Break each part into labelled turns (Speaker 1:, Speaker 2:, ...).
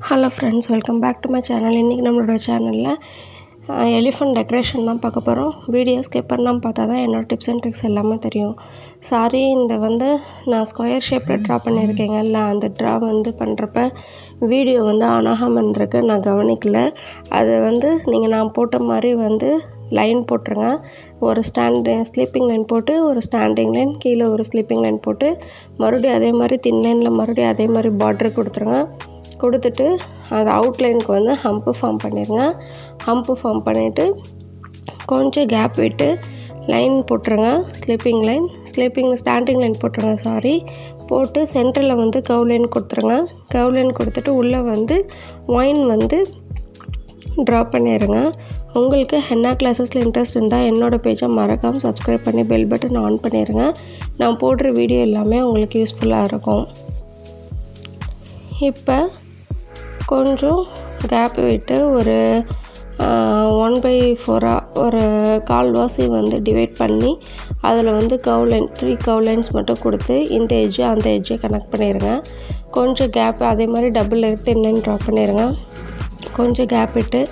Speaker 1: Hello friends, welcome back to my channel. இன்றைக்கி நம்மளோட சேனலில் எலிஃபண்ட் டெக்கரேஷன் தான் பார்க்க போகிறோம். வீடியோ ஸ்கிப் பண்ணாமல் பார்த்தா தான் என்னோடய டிப்ஸ் அண்ட் ட்ரிக்ஸ் எல்லாமே தெரியும். சாரி, இந்த நான் ஸ்கொயர் ஷேப்பில் ட்ரா பண்ணியிருக்கேங்கல்ல, அந்த ட்ரா பண்ணுறப்ப வீடியோ ஆனாகாமல் இருந்திருக்கு. நான் கவனிக்கல. அது நீங்கள் நான் போட்ட மாதிரி லைன் போட்டுருங்க. ஒரு ஸ்லீப்பிங் லைன் போட்டு, ஒரு ஸ்டாண்டிங் லைன், கீழே ஒரு ஸ்லீப்பிங் லைன் போட்டு, மறுபடியும் அதே மாதிரி தின் லைனில் மறுபடியும் அதே மாதிரி பார்டர் கொடுத்துருங்க. கொடுத்துட்டு அது அவுட்லைனுக்கு ஹம்ப்பு ஃபார்ம் பண்ணிடுங்க. ஹம்ப்பு ஃபார்ம் பண்ணிவிட்டு கொஞ்சம் கேப் விட்டு லைன் போட்டுருங்க. ஸ்டாண்டிங் லைன் போட்டுருங்க. போட்டு சென்டரில் கர்வ் லைன் கொடுத்துருங்க. கர்வ் லைன் கொடுத்துட்டு உள்ளே ஒயின் ட்ரா பண்ணிடுங்க. உங்களுக்கு ஹென்னா கிளாஸஸில் இன்ட்ரெஸ்ட் இருந்தால் என்னோடய பேஜை மறக்காமல் சப்ஸ்கிரைப் பண்ணி பெல் பட்டன் ஆன் பண்ணிடுங்க. நான் போடுற வீடியோ எல்லாமே உங்களுக்கு யூஸ்ஃபுல்லாக இருக்கும். இப்போ கொஞ்சம் கேப் விட்டு ஒரு 1/4 ஒரு கால்வாசி டிவைட் பண்ணி அதில் கர்வ் லைன் 3 கர்வ் லைன்ஸ் மட்டும் கொடுத்து இந்த எட்ஜை அந்த எட்ஜை கனெக்ட் பண்ணிடுங்க. கொஞ்சம் கேப் அதே மாதிரி double layer thin line draw பண்ணிடுங்க. கொஞ்சம் கேப் விட்டு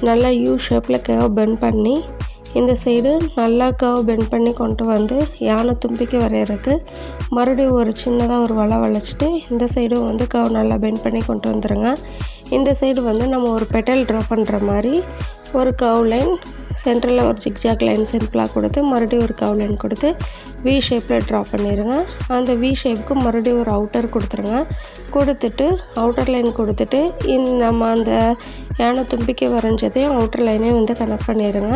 Speaker 1: நல்லா யூ ஷேப்பில் கர்வ் பெண்ட் பண்ணி இந்த சைடு நல்லா கர்வ் பெண்ட் பண்ணி கொண்டு யானை தும்பிக்கை வரைகிறதுக்கு மறுபடியும் ஒரு சின்னதாக ஒரு வளைச்சிட்டு இந்த சைடும் கர்வ் நல்லா பெண்ட் பண்ணி கொண்டு வந்துடுங்க. இந்த சைடு நம்ம ஒரு பெட்டல் ட்ரா பண்ணுற மாதிரி ஒரு கர்வ் லைன் சென்டரில் ஒரு ஜிக்ஜாக் லைன் சிம்பிளாக கொடுத்து மறுபடியும் ஒரு கர்வ் லைன் கொடுத்து வி ஷேப்பில் ட்ரா பண்ணிடுங்க. அந்த வி ஷேப்புக்கு மறுபடியும் ஒரு அவுட்டர் கொடுத்துருங்க. கொடுத்துட்டு அவுட்டர் லைன் கொடுத்துட்டு நம்ம அந்த யானை தும்பிக்கை வரைஞ்சதையும் அவுட்டர் லைனையும் கனெக்ட் பண்ணிடுங்க.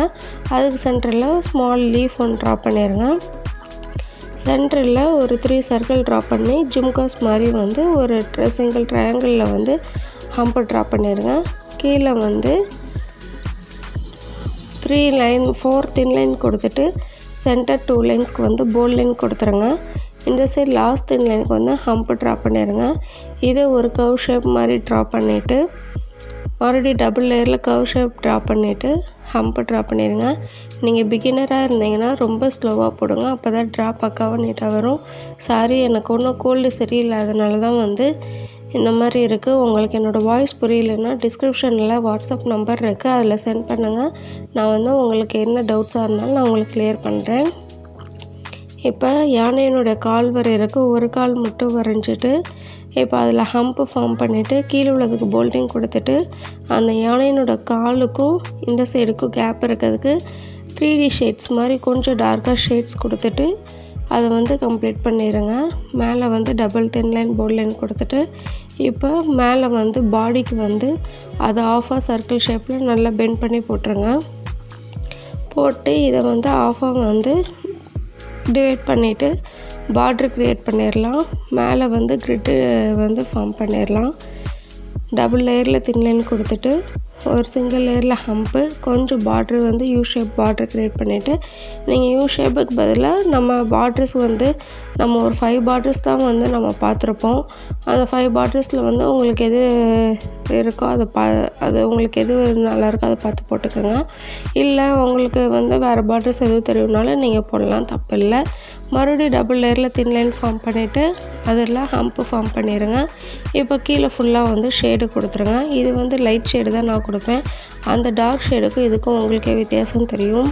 Speaker 1: அதுக்கு சென்டரில் ஸ்மால் லீஃப் ட்ரா பண்ணிடுங்க. சென்டரில் ஒரு 3 சர்க்கிள் ட்ரா பண்ணி ஜும்காஸ் மாதிரி ஒரு சிங்கிள் ட்ரையாங்கிளில் ஹம்பை ட்ரா பண்ணிடுங்க. கீழே 4 தின் லைன் கொடுத்துட்டு சென்டர் 2 லைன்ஸ்க்கு போல்ட் லைன் கொடுத்துருங்க. இந்த சைடு லாஸ்ட் தின் லைனுக்கு ஹம்பு ட்ரா பண்ணிடுங்க. இதை ஒரு கர்வ் ஷேப் மாதிரி ட்ரா பண்ணிவிட்டு மறுபடியும் டபுள் லேயரில் கர்வ் ஷேப் ட்ரா பண்ணிவிட்டு ஹம்பை ட்ரா பண்ணிடுங்க. நீங்கள் பிகினராக இருந்தீங்கன்னா ரொம்ப ஸ்லோவாக போடுங்க. அப்போ தான் ட்ரா பக்காவாக நீட்டாக வரும். சாரி, எனக்கு ஒன்றும் கோல்டு சரியில்லாதனால தான் இந்த மாதிரி இருக்குது. உங்களுக்கு என்னோடய வாய்ஸ் புரியலைன்னா டிஸ்கிரிப்ஷனில் வாட்ஸ்அப் நம்பர் இருக்குது, அதில் சென்ட் பண்ணுங்கள். நான் உங்களுக்கு என்ன டவுட்ஸாக இருந்தாலும் நான் உங்களுக்கு கிளியர் பண்ணுறேன். இப்போ யானையினுடைய கால் வரைகிறதுக்கு ஒரு கால் மட்டும் வரைஞ்சிட்டு இப்போ அதில் ஹம்ப்பு ஃபார்ம் பண்ணிவிட்டு கீழே உள்ளதுக்கு போல்டிங் கொடுத்துட்டு அந்த யானையினோட காலுக்கும் இந்த சைடுக்கும் கேப் இருக்கிறதுக்கு 3D ஷேட்ஸ் மாதிரி கொஞ்சம் டார்க்காக ஷேட்ஸ் கொடுத்துட்டு அதை கம்ப்ளீட் பண்ணிடுங்க. மேலே double thin line bold line கொடுத்துட்டு இப்போ மேலே பாடிக்கு அதை ஆஃபாக சர்க்கிள் ஷேப்பில் நல்லா பெண்ட் பண்ணி போட்டுருங்க. போட்டு இதை ஆஃபாக டிவைட் பண்ணிவிட்டு பார்ட்ரு க்ரியேட் பண்ணிடலாம். மேலே கிரிட்டு ஃபார்ம் பண்ணிடலாம். டபுள் லேயரில் தின் லைன் கொடுத்துட்டு ஒரு சிங்கிள் லேயரில் ஹம்ப்பு கொஞ்சம் பார்ட்ரு யூ ஷேப் பார்ட்ரு க்ரியேட் பண்ணிவிட்டு நீங்கள் யூ ஷேப்புக்கு பதிலாக நம்ம பார்ட்ரஸ் நம்ம ஒரு 5 பார்ட்ரஸ் தான் நம்ம பார்த்துருப்போம். அந்த 5 பார்ட்ரஸில் உங்களுக்கு எது இருக்கோ அது உங்களுக்கு எது நல்லாயிருக்கோ அதை பார்த்து போட்டுக்கோங்க. இல்லை உங்களுக்கு வேறு பார்ட்ரஸ் எதுவும் தெரியும்னாலும் நீங்கள் போடலாம், தப்பு இல்லை. மறுபடியும் டபுள் லேயரில் தின் லைன் ஃபார்ம் பண்ணிவிட்டு அதில் ஹம்ப்பு ஃபார்ம் பண்ணிடுங்க. இப்போ கீழே ஃபுல்லாக ஷேடு கொடுத்துருங்க. இது லைட் ஷேடு தான் நான் கொடுப்பேன். அந்த டார்க் ஷேடுக்கும் இதுக்கும் உங்களுக்கே வித்தியாசம் தெரியும்.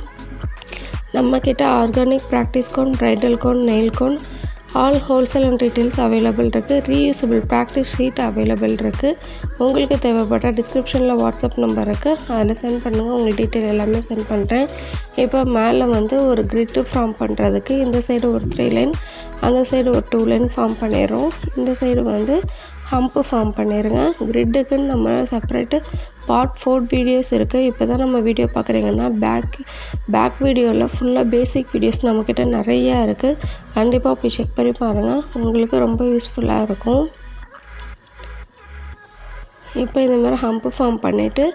Speaker 1: நம்மக்கிட்ட organic practice cone, bridal cone, nail cone all wholesale and retails available இருக்குது. ரீயூசபிள் ப்ராக்டிஸ் ஷீட் அவைலபிள் இருக்குது. உங்களுக்கு தேவைப்பட்ட டிஸ்கிரிப்ஷனில் வாட்ஸ்அப் நம்பர் இருக்குது, அதில் சென்ட் பண்ணுங்கள். உங்களுக்கு டீட்டெயில் எல்லாமே சென்ட் பண்ணுறேன். இப்போ மேலே ஒரு கிரிட்டு ஃபார்ம் பண்ணுறதுக்கு இந்த சைடு ஒரு 3 லைன், அந்த சைடு ஒரு 2 லைன் ஃபார்ம் பண்ணிடுறோம். இந்த சைடு ஹம்ப்பு ஃபார்ம் பண்ணிடுங்க. கிரிட்டுக்குன்னு நம்ம செப்பரேட்டு பார்ட் 4 வீடியோஸ் இருக்குது. இப்போ தான் நம்ம வீடியோ பார்க்குறீங்கன்னா பேக் வீடியோவில் ஃபுல்லாக பேசிக் வீடியோஸ் நம்மக்கிட்ட நிறையா இருக்குது. கண்டிப்பாக போய் செக் பண்ணி பாருங்கள், உங்களுக்கு ரொம்ப யூஸ்ஃபுல்லாக இருக்கும். இப்போ இந்தமாதிரி ஹம்ப்பு ஃபார்ம் பண்ணிவிட்டு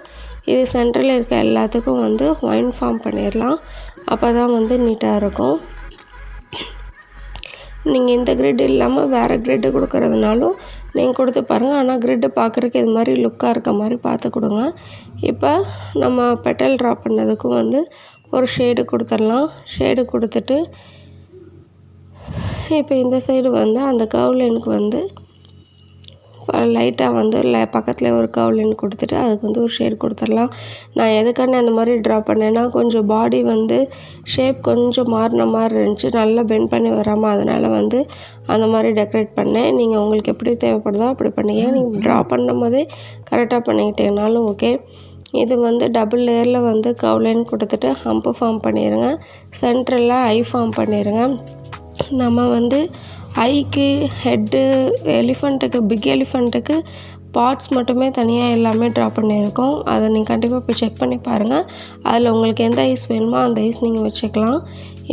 Speaker 1: இது சென்டரில் இருக்க எல்லாத்துக்கும் ஒயின் ஃபார்ம் பண்ணிடலாம். அப்போ தான் நீட்டாக இருக்கும். நீங்கள் இந்த கிரிட் இல்லாமல் வேறு கிரிட்டு கொடுக்குறதுனாலும் நீங்கள் கொடுத்து பாருங்கள். ஆனால் கிரிட்டு பார்க்குறக்கு இது மாதிரி லுக்காக இருக்க மாதிரி பார்த்து கொடுங்க. இப்போ நம்ம பெட்டல் ட்ரா பண்ணதுக்கும் ஒரு ஷேடு கொடுத்துடலாம். ஷேடு கொடுத்துட்டு இப்போ இந்த சைடு அந்த கர்வ் லைனுக்கு லைட்டாக வந்து பக்கத்தில் ஒரு கர்வ் லைன் கொடுத்துட்டு அதுக்கு வந்து ஒரு ஷேட் கொடுத்துடலாம். நான் எதுக்காண்டி அந்த மாதிரி ட்ரா பண்ணேன்னா, கொஞ்சம் பாடி வந்து ஷேப் கொஞ்சம் மாறின மாதிரி இருந்துச்சு, நல்லா பெண்ட் பண்ணி வராமல், அதனால் வந்து அந்த மாதிரி டெக்கரேட் பண்ணேன். நீங்கள் உங்களுக்கு எப்படி தேவைப்படுதோ அப்படி பண்ணிக்க. நீங்கள் ட்ரா பண்ணும் போதே கரெக்டாக பண்ணிக்கிட்டீங்கனாலும் ஓகே. இது வந்து டபுள் லேயரில் வந்து கர்வ் லைன் கொடுத்துட்டு ஹம்ப்பு ஃபார்ம் பண்ணிடுங்க. சென்டரில் ஐ ஃபார்ம் பண்ணிடுங்க. நம்ம வந்து ஐக்கு, ஹெட்டு, எலிஃபண்ட்டுக்கு, பிக் எலிஃபண்ட்டுக்கு பார்ட்ஸ் மட்டுமே தனியாக எல்லாமே ட்ரா பண்ணியிருக்கோம். அதை நீங்கள் கண்டிப்பாக போய் செக் பண்ணி பாருங்கள். அதில் உங்களுக்கு எந்த ஐஸ் வேணுமோ அந்த ஐஸ் நீங்கள் வச்சுக்கலாம்.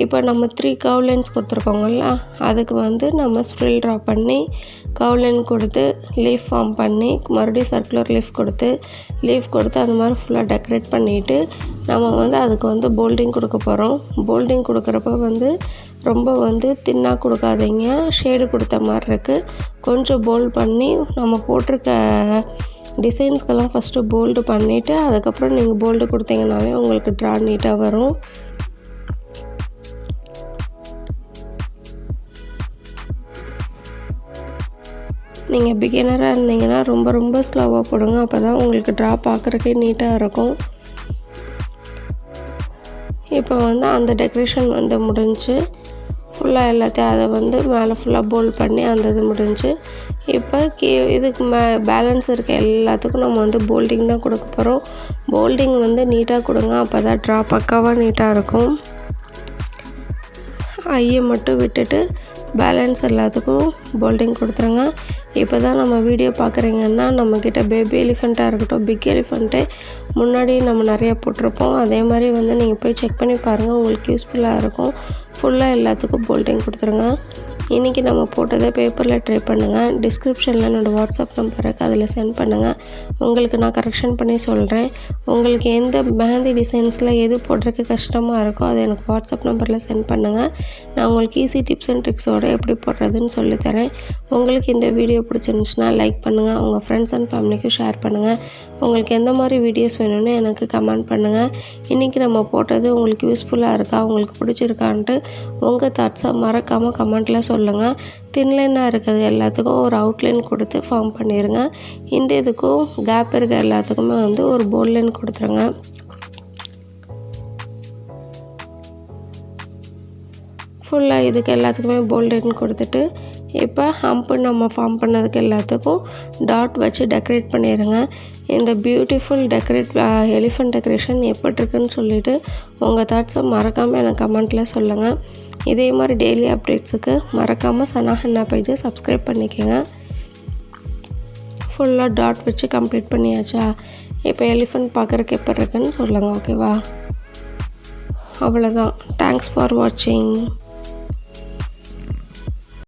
Speaker 1: இப்போ நம்ம 3 கர்வ் லைன்ஸ் கொடுத்துருக்கோங்கல்ல, அதுக்கு வந்து நம்ம ஸ்ப்ரில் ட்ரா பண்ணி கர்வ் லைன் கொடுத்து லீஃப் ஃபார்ம் பண்ணி மறுபடியும் சர்க்குலர் லீஃப் கொடுத்து அந்த மாதிரி ஃபுல்லாக டெக்கரேட் பண்ணிவிட்டு நம்ம வந்து அதுக்கு வந்து போல்டிங் கொடுக்க போகிறோம். போல்டிங் கொடுக்குறப்ப வந்து ரொம்ப வந்து தின்னாக கொடுக்காதீங்க, ஷேடு கொடுத்த மாதிரி இருக்குது. கொஞ்சம் போல்ட் பண்ணி நம்ம போட்டிருக்க டிசைன்ஸ்க்கெல்லாம் ஃபஸ்ட்டு போல்டு பண்ணிவிட்டு அதுக்கப்புறம் நீங்கள் போல்டு கொடுத்தீங்கன்னாவே உங்களுக்கு ட்ரா நீட்டாக வரும். நீங்கள் பிகினராக இருந்தீங்கன்னா ரொம்ப ஸ்லோவாக போடுங்க, அப்போ தான் உங்களுக்கு ட்ரா பார்க்குறக்கே நீட்டாக இருக்கும். இப்போ வந்து அந்த டெக்கரேஷன் வந்து முடிஞ்சு ஃபுல்லாக எல்லாத்தையும் அதை வந்து மேலே ஃபுல்லாக போல்ட் பண்ணி அந்த இது முடிஞ்சு. இப்போ இதுக்கு பேலன்ஸ் இருக்க எல்லாத்துக்கும் நம்ம வந்து போல்டிங் தான் கொடுக்க போகிறோம். போல்டிங் வந்து நீட்டாக கொடுங்க, அப்போ தான் ட்ரா பக்காவாக நீட்டாக இருக்கும். ஐயை மட்டும் விட்டுட்டு பேலன்ஸ் எல்லாத்துக்கும் போல்டிங் கொடுத்துருங்க. இப்போ தான் நம்ம வீடியோ பார்க்குறீங்கன்னா நம்மக்கிட்ட பேபி எலிஃபண்ட்டாக இருக்கட்டும், பிக் எலிஃபண்ட்டே முன்னாடி நம்ம நிறையா போட்டிருப்போம். அதே மாதிரி வந்து நீங்கள் போய் செக் பண்ணி பாருங்கள், உங்களுக்கு யூஸ்ஃபுல்லாக இருக்கும். ஃபுல்லாக எல்லாத்துக்கும் போல்டிங் கொடுத்துருங்க. இன்றைக்கி நம்ம போட்டதை பேப்பரில் ட்ரை பண்ணுங்கள். டிஸ்கிரிப்ஷனில் என்னோடய வாட்ஸ்அப் நம்பர் இருக்குது, அதில் சென்ட் பண்ணுங்கள். உங்களுக்கு நான் கரெக்ஷன் பண்ணி சொல்கிறேன். உங்களுக்கு எந்த மெஹந்தி டிசைன்ஸில் எது போடுறதுக்கு கஷ்டமாக இருக்கோ அதை எனக்கு வாட்ஸ்அப் நம்பரில் சென்ட் பண்ணுங்கள். நான் உங்களுக்கு ஈஸி டிப்ஸ் அண்ட் ட்ரிக்ஸோடு எப்படி போடுறதுன்னு சொல்லித்தரேன். உங்களுக்கு இந்த வீடியோ பிடிச்சிருந்துச்சுன்னா லைக் பண்ணுங்கள், உங்கள் ஃப்ரெண்ட்ஸ் அண்ட் ஃபேமிலிக்கும் ஷேர் பண்ணுங்கள். உங்களுக்கு எந்த மாதிரி வீடியோஸ் வேணும்னு எனக்கு கமெண்ட் பண்ணுங்கள். இன்றைக்கி நம்ம போட்டது உங்களுக்கு யூஸ்ஃபுல்லாக இருக்கா, உங்களுக்கு பிடிச்சிருக்கான்ட்டு உங்கள் தாட்ஸை மறக்காமல் கமெண்ட்டில் சொல்லுங்கள். தின்லைனாக இருக்கிறது எல்லாத்துக்கும் ஒரு அவுட்லைன் கொடுத்து ஃபார்ம் பண்ணிடுங்க. இந்த இதுக்கும் கேப் இருக்க எல்லாத்துக்குமே வந்து ஒரு போல்ட் கொடுத்துருங்க. ஃபுல்லாக இதுக்கு எல்லாத்துக்குமே போல்ட் கொடுத்துட்டு இப்போ ஹம்ப்பு நம்ம ஃபார்ம் பண்ணதுக்கு எல்லாத்துக்கும் டாட் வச்சு டெக்கரேட் பண்ணிடுங்க. இந்த பியூட்டிஃபுல் எலிஃபண்ட் டெக்கரேஷன் எப்படி இருக்குன்னு சொல்லிவிட்டு உங்கள் தாட்ஸை மறக்காமல் எனக்கு கமெண்ட்டில் சொல்லுங்கள். இதே மாதிரி டெய்லி அப்டேட்ஸுக்கு மறக்காமல் சனா ஹென்னா பேஜை சப்ஸ்கிரைப் பண்ணிக்கோங்க. ஃபுல்லாக டாட் வச்சு கம்ப்ளீட் பண்ணியாச்சா? இப்போ எலிஃபண்ட் பார்க்குறக்கு எப்படி இருக்குன்னு சொல்லுங்கள், ஓகேவா? அவ்வளோதான். தேங்க்ஸ் ஃபார் வாட்சிங்.